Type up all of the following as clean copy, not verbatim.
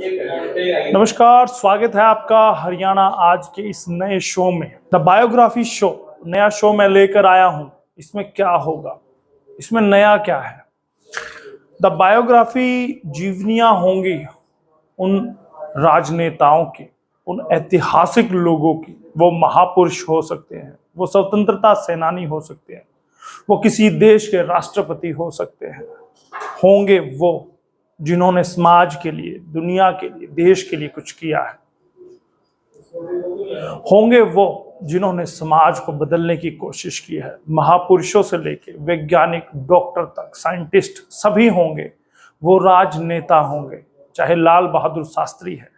नमस्कार, स्वागत है आपका हरियाणा आज के इस नए शो में द बायोग्राफी शो। नया शो मैं लेकर आया हूं। इसमें क्या होगा, इसमें नया क्या है? द बायोग्राफी जीवनियां होंगी उन राजनेताओं की, उन ऐतिहासिक लोगों की। वो महापुरुष हो सकते हैं, वो स्वतंत्रता सेनानी हो सकते हैं, वो किसी देश के राष्ट्रपति हो सकते हैं। होंगे वो जिन्होंने समाज के लिए, दुनिया के लिए, देश के लिए कुछ किया है। होंगे वो जिन्होंने समाज को बदलने की कोशिश की है। महापुरुषों से लेके वैज्ञानिक, डॉक्टर तक, साइंटिस्ट सभी होंगे। वो राजनेता होंगे, चाहे लाल बहादुर शास्त्री है,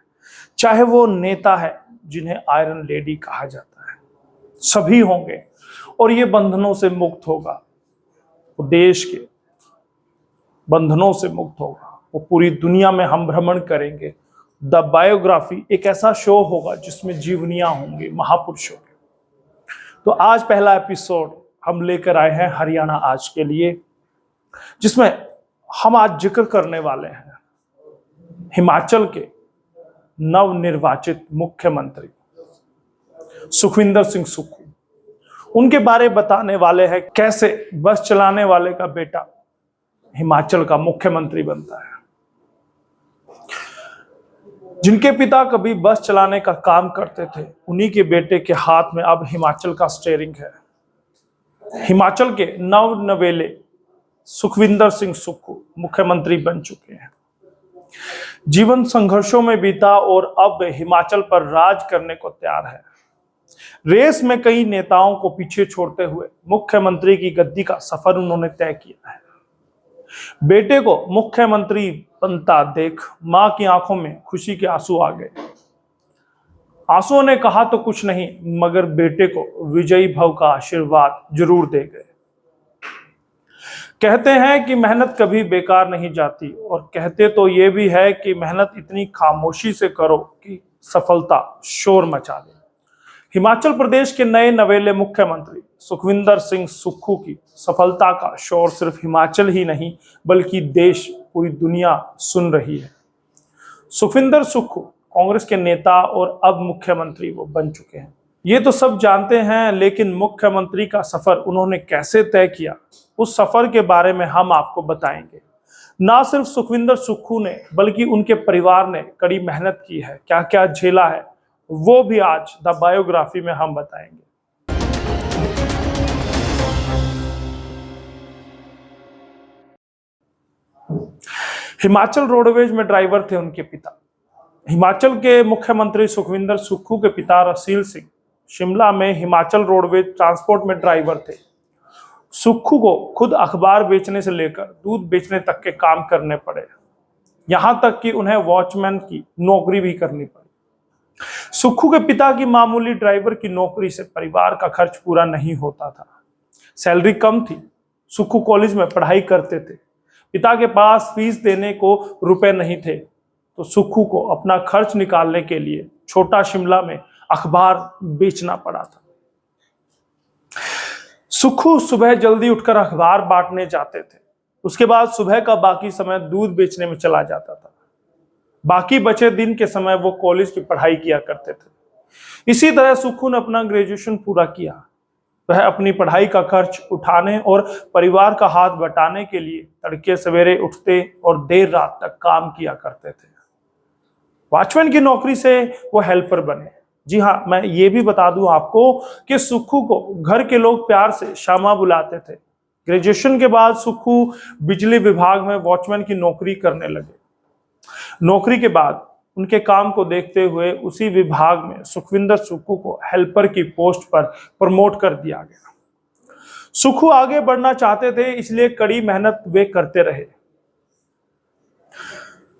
चाहे वो नेता है जिन्हें आयरन लेडी कहा जाता है, सभी होंगे। और ये बंधनों से मुक्त होगा, वो देश के बंधनों से मुक्त होगा। वो पूरी दुनिया में हम भ्रमण करेंगे। द बायोग्राफी एक ऐसा शो होगा जिसमें जीवनियां होंगी महापुरुषों की। तो आज पहला एपिसोड हम लेकर आए हैं हरियाणा आज के लिए, जिसमें हम आज जिक्र करने वाले हैं हिमाचल के नवनिर्वाचित मुख्यमंत्री सुखविंदर सिंह सुक्खू। उनके बारे बताने वाले हैं कैसे बस चलाने वाले का बेटा हिमाचल का मुख्यमंत्री बनता है। जिनके पिता कभी बस चलाने का काम करते थे, उन्हीं के बेटे के हाथ में अब हिमाचल का स्टीयरिंग है। हिमाचल के नवेले सुखविंदर सिंह सुक्खू मुख्यमंत्री बन चुके हैं। जीवन संघर्षों में बीता और अब हिमाचल पर राज करने को तैयार है। रेस में कई नेताओं को पीछे छोड़ते हुए मुख्यमंत्री की गद्दी का सफर उन्होंने तय किया है। बेटे को मुख्यमंत्री बनता देख मां की आंखों में खुशी के आंसू आ गए। आंसुओं ने कहा तो कुछ नहीं, मगर बेटे को विजयी भव का आशीर्वाद जरूर दे गए। कहते हैं कि मेहनत कभी बेकार नहीं जाती, और कहते तो ये भी है कि मेहनत इतनी खामोशी से करो कि सफलता शोर मचा दे। हिमाचल प्रदेश के नए नवेले मुख्यमंत्री सुखविंदर सिंह सुक्खू की सफलता का शोर सिर्फ हिमाचल ही नहीं बल्कि देश, पूरी दुनिया सुन रही है। सुखविंदर सुक्खू कांग्रेस के नेता और अब मुख्यमंत्री वो बन चुके हैं। ये तो सब जानते हैं, लेकिन मुख्यमंत्री का सफर उन्होंने कैसे तय किया, उस सफर के बारे में हम आपको बताएंगे। ना सिर्फ सुखविंदर सुक्खू ने बल्कि उनके परिवार ने कड़ी मेहनत की है, क्या क्या झेला है, वो भी आज द बायोग्राफी में हम बताएंगे। हिमाचल रोडवेज में ड्राइवर थे उनके पिता। हिमाचल के मुख्यमंत्री सुखविंदर सुक्खू के पिता रसील सिंह शिमला में हिमाचल रोडवेज ट्रांसपोर्ट में ड्राइवर थे। सुक्खू को खुद अखबार बेचने से लेकर दूध बेचने तक के काम करने पड़े, यहां तक कि उन्हें वॉचमैन की नौकरी भी करनी पड़ी। सुक्खू के पिता की मामूली ड्राइवर की नौकरी से परिवार का खर्च पूरा नहीं होता था। सैलरी कम थी। सुक्खू कॉलेज में पढ़ाई करते थे। पिता के पास फीस देने को रुपए नहीं थे, तो सुक्खू को अपना खर्च निकालने के लिए छोटा शिमला में अखबार बेचना पड़ा था। सुक्खू सुबह जल्दी उठकर अखबार बांटने जाते थे। उसके बाद सुबह का बाकी समय दूध बेचने में चला जाता था। बाकी बचे दिन के समय वो कॉलेज की पढ़ाई किया करते थे। इसी तरह सुक्खू ने अपना ग्रेजुएशन पूरा किया। वह अपनी पढ़ाई का खर्च उठाने और परिवार का हाथ बटाने के लिए तड़के सवेरे उठते और देर रात तक काम किया करते थे। वॉचमैन की नौकरी से वो हेल्पर बने। जी हाँ, मैं ये भी बता दूं आपको कि सुक्खू को घर के लोग प्यार से श्यामा बुलाते थे। ग्रेजुएशन के बाद सुक्खू बिजली विभाग में वॉचमैन की नौकरी करने लगे। नौकरी के बाद उनके काम को देखते हुए उसी विभाग में सुखविंदर सुक्खू को हेल्पर की पोस्ट पर प्रमोट कर दिया गया। सुक्खू आगे बढ़ना चाहते थे, इसलिए कड़ी मेहनत वे करते रहे।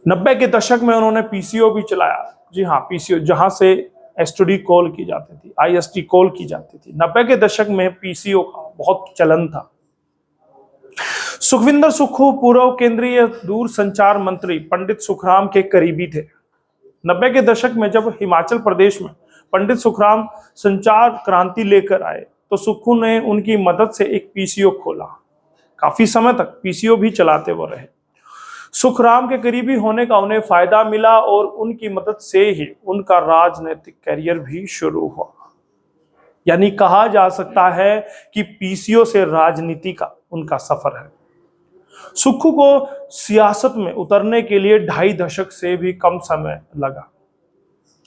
90 के दशक में उन्होंने पीसीओ भी चलाया। जी हाँ, पीसीओ, जहां से एसटीडी कॉल की जाती थी, आईएसटी कॉल की जाती थी। 90 के दशक में पीसीओ का बहुत चलन था। सुखविंदर सुक्खू पूर्व केंद्रीय दूरसंचार मंत्री पंडित सुखराम के करीबी थे। 90 के दशक में जब हिमाचल प्रदेश में पंडित सुखराम संचार क्रांति लेकर आए, तो सुक्खू ने उनकी मदद से एक पीसीओ खोला। काफी समय तक पीसीओ भी चलाते वो रहे। सुखराम के करीबी होने का उन्हें फायदा मिला और उनकी मदद से ही उनका राजनीतिक करियर भी शुरू हुआ। यानी कहा जा सकता है कि पीसीओ से राजनीति का उनका सफर है। सुक्खू को सियासत में उतरने के लिए 2.5 दशक से भी कम समय लगा।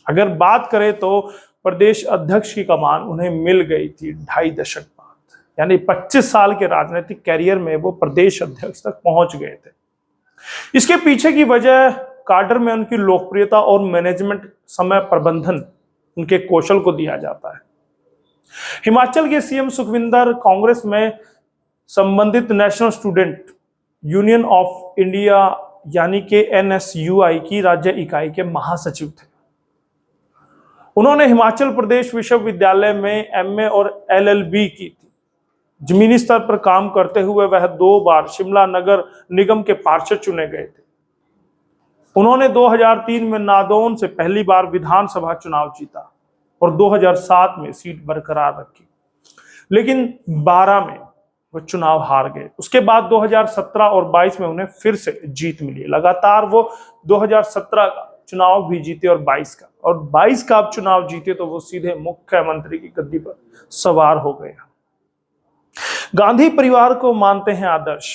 अगर बात करें तो प्रदेश अध्यक्ष की कमान उन्हें मिल गई थी 2.5 दशक बाद, यानी 25 साल के राजनीतिक कैरियर में वो प्रदेश अध्यक्ष तक पहुंच गए थे। इसके पीछे की वजह काडर में उनकी लोकप्रियता और मैनेजमेंट समय प्रबंधन उनके कौशल को दिया जाता है। हिमाचल के सीएम सुखविंदर कांग्रेस में संबंधित national student union of India यानी कि NSUI की राज्य इकाई के महासचिव थे। उन्होंने हिमाचल प्रदेश विश्वविद्यालय में MA और LLB की थी। जमीनी स्तर पर काम करते हुए वह 2 बार शिमला नगर निगम के पार्षद चुने गए थे। उन्होंने 2003 में नादौन से पहली बार विधानसभा चुनाव जीता और 2007 में सीट बरकरार रखी, लेकिन 12 में वो चुनाव हार गए। उसके बाद 2017 और 22 में उन्हें फिर से जीत मिली। लगातार वो 2017 का चुनाव भी जीते और 22 का, और 22 का अब चुनाव जीते तो वो सीधे मुख्यमंत्री की गद्दी पर सवार हो गए। गांधी परिवार को मानते हैं आदर्श।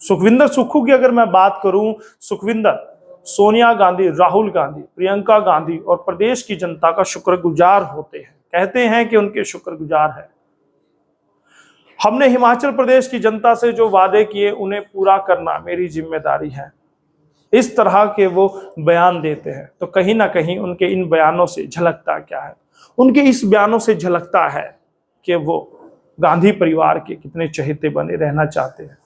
सुखविंदर सुक्खू की अगर मैं बात करूं, सुखविंदर सोनिया गांधी, राहुल गांधी, प्रियंका गांधी और प्रदेश की जनता का शुक्रगुजार होते हैं। कहते हैं कि उनके शुक्रगुजार है। हमने हिमाचल प्रदेश की जनता से जो वादे किए उन्हें पूरा करना मेरी जिम्मेदारी है। इस तरह के वो बयान देते हैं। तो कहीं ना कहीं उनके इन बयानों से झलकता क्या है? उनके इस बयानों से झलकता है कि वो गांधी परिवार के कितने चहेते बने रहना चाहते हैं।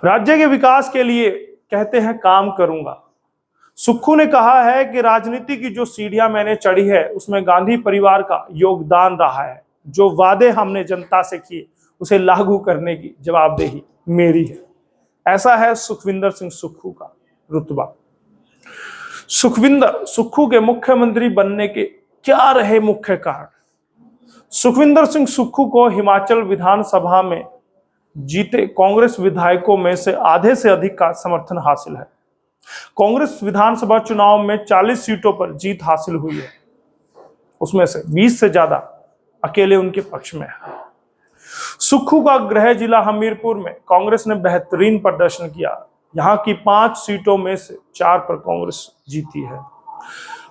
राज्य के विकास के लिए कहते हैं काम करूंगा। सुक्खू ने कहा है कि राजनीति की जो सीढ़ियां मैंने चढ़ी है उसमें गांधी परिवार का योगदान रहा है। जो वादे हमने जनता से किए उसे लागू करने की जवाबदेही मेरी है। ऐसा है सुखविंदर सिंह सुक्खू का रुतबा। सुखविंदर सुक्खू के मुख्यमंत्री बनने के क्या रहे मुख्य कारण? सुखविंदर सिंह सुक्खू को हिमाचल विधानसभा में जीते कांग्रेस विधायकों में से आधे से अधिक का समर्थन हासिल है। कांग्रेस विधानसभा चुनाव में 40 सीटों पर जीत हासिल हुई है, उसमें से 20 से ज्यादा अकेले उनके पक्ष में है। सुक्खू का गृह जिला हमीरपुर में कांग्रेस ने बेहतरीन प्रदर्शन किया। यहां की 5 सीटों में से 4 पर कांग्रेस जीती है।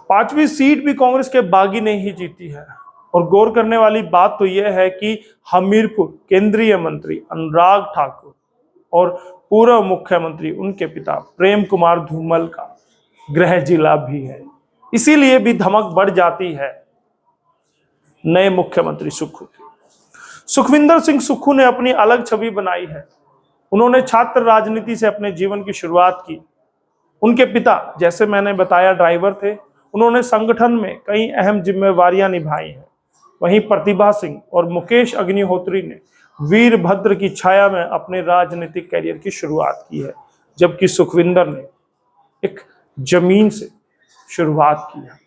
5वीं सीट भी कांग्रेस के बागी ने ही जीती है। और गौर करने वाली बात तो यह है कि हमीरपुर केंद्रीय मंत्री अनुराग ठाकुर और पूर्व मुख्यमंत्री उनके पिता प्रेम कुमार धूमल का गृह जिला भी है। इसीलिए भी धमक बढ़ जाती है नए मुख्यमंत्री सुक्खू की। सुखविंदर सिंह सुक्खू ने अपनी अलग छवि बनाई है। उन्होंने छात्र राजनीति से अपने जीवन की शुरुआत की। उनके पिता, जैसे मैंने बताया, ड्राइवर थे। उन्होंने संगठन में कई अहम जिम्मेवारियां निभाई हैं। वहीं प्रतिभा सिंह और मुकेश अग्निहोत्री ने वीरभद्र की छाया में अपने राजनीतिक कैरियर की शुरुआत की है, जबकि सुखविंदर ने एक जमीन से शुरुआत की है।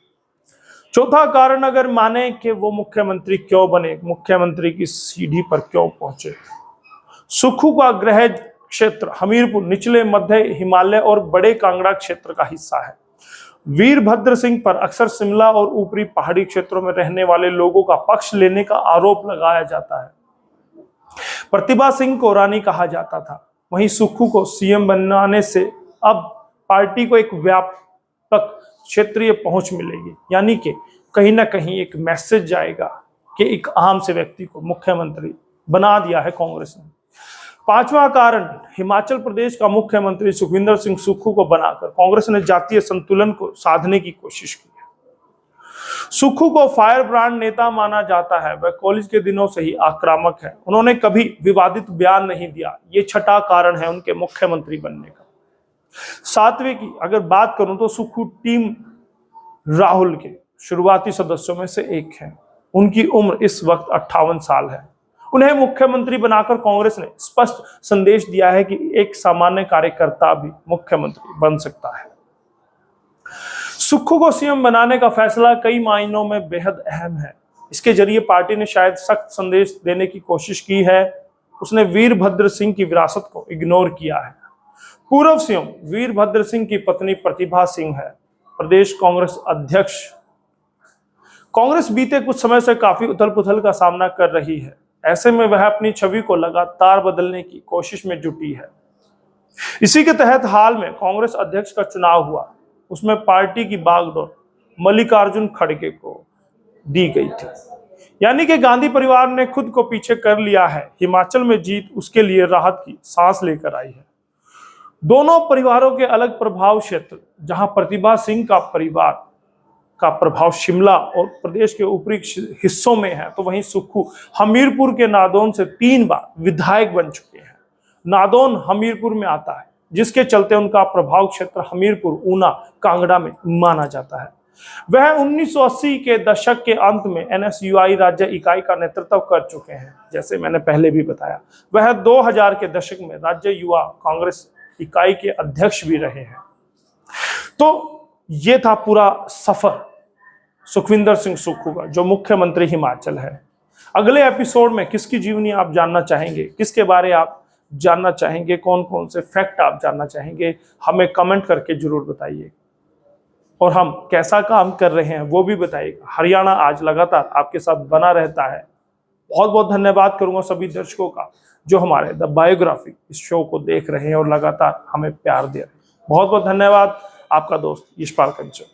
चौथा कारण अगर माने कि वो मुख्यमंत्री क्यों बने, मुख्यमंत्री की सीढ़ी पर क्यों पहुंचे। सुक्खू का गृह क्षेत्र हमीरपुर निचले मध्य हिमालय और बड़े कांगड़ा क्षेत्र का हिस्सा है। वीरभद्र सिंह पर अक्सर शिमला और ऊपरी पहाड़ी क्षेत्रों में रहने वाले लोगों का पक्ष लेने का आरोप लगाया जाता है। प्रतिभा सिंह को रानी कहा जाता था। वहीं सुक्खू को सीएम बनाने से अब पार्टी को एक व्यापक क्षेत्रीय पहुंच मिलेगी, यानी कि कहीं ना कहीं एक मैसेज जाएगा कि एक आम से व्यक्ति को मुख्यमंत्री बना दिया है कांग्रेस ने। 5वां कारण, हिमाचल प्रदेश का मुख्यमंत्री सुखविंदर सिंह सुक्खू को बनाकर कांग्रेस ने जातीय संतुलन को साधने की कोशिश की है। सुक्खू को फायर ब्रांड नेता माना जाता है। वह कॉलेज के दिनों से ही आक्रामक है। उन्होंने कभी विवादित बयान नहीं दिया। ये 6ठा कारण है उनके मुख्यमंत्री बनने का। 7वें की अगर बात करूं तो सुक्खू टीम राहुल के शुरुआती सदस्यों में से एक है। उनकी उम्र इस वक्त 58 साल है। उन्हें मुख्यमंत्री बनाकर कांग्रेस ने स्पष्ट संदेश दिया है कि एक सामान्य कार्यकर्ता भी मुख्यमंत्री बन सकता है। सुक्खू को सीएम बनाने का फैसला कई मायनों में बेहद अहम है। इसके जरिए पार्टी ने शायद सख्त संदेश देने की कोशिश की है। उसने वीरभद्र सिंह की विरासत को इग्नोर किया है। पूर्व सीएम वीरभद्र सिंह की पत्नी प्रतिभा सिंह है प्रदेश कांग्रेस अध्यक्ष। कांग्रेस बीते कुछ समय से काफी उथल पुथल का सामना कर रही है। ऐसे में वह अपनी छवि को लगातार बदलने की कोशिश में जुटी है। इसी के तहत हाल में कांग्रेस अध्यक्ष का चुनाव हुआ, उसमें पार्टी की बागडोर मल्लिकार्जुन खड़गे को दी गई थी। यानी कि गांधी परिवार ने खुद को पीछे कर लिया है। हिमाचल में जीत उसके लिए राहत की सांस लेकर आई है। दोनों परिवारों के अलग प्रभाव क्षेत्र, जहां प्रतिभा सिंह का परिवार का प्रभाव शिमला और प्रदेश के ऊपरी हिस्सों में है, तो वहीं सुक्खू हमीरपुर के नादौन से 3 बार विधायक बन चुके हैं। नादौन हमीरपुर में आता है, जिसके चलते उनका प्रभाव क्षेत्र हमीरपुर, ऊना, कांगड़ा में माना जाता है। वह 1980 के दशक के अंत में NSUI राज्य इकाई का नेतृत्व कर चुके हैं। जैसे मैंने पहले भी बताया, वह 2000 के दशक में राज्य युवा कांग्रेस इकाई के अध्यक्ष भी रहे हैं। तो ये था पूरा सफर सुखविंदर सिंह सुक्खू का, जो मुख्यमंत्री हिमाचल है। अगले एपिसोड में किसकी जीवनी आप जानना चाहेंगे, किसके बारे आप जानना चाहेंगे, कौन कौन से फैक्ट आप जानना चाहेंगे, हमें कमेंट करके जरूर बताइए। और हम कैसा काम कर रहे हैं वो भी बताइएगा। हरियाणा आज लगातार आपके साथ बना रहता है। बहुत बहुत धन्यवाद करूंगा सभी दर्शकों का जो हमारे द बायोग्राफी इस शो को देख रहे हैं और लगातार हमें प्यार दे रहे हैं। बहुत बहुत धन्यवाद। आपका दोस्त यशपाल कंचन।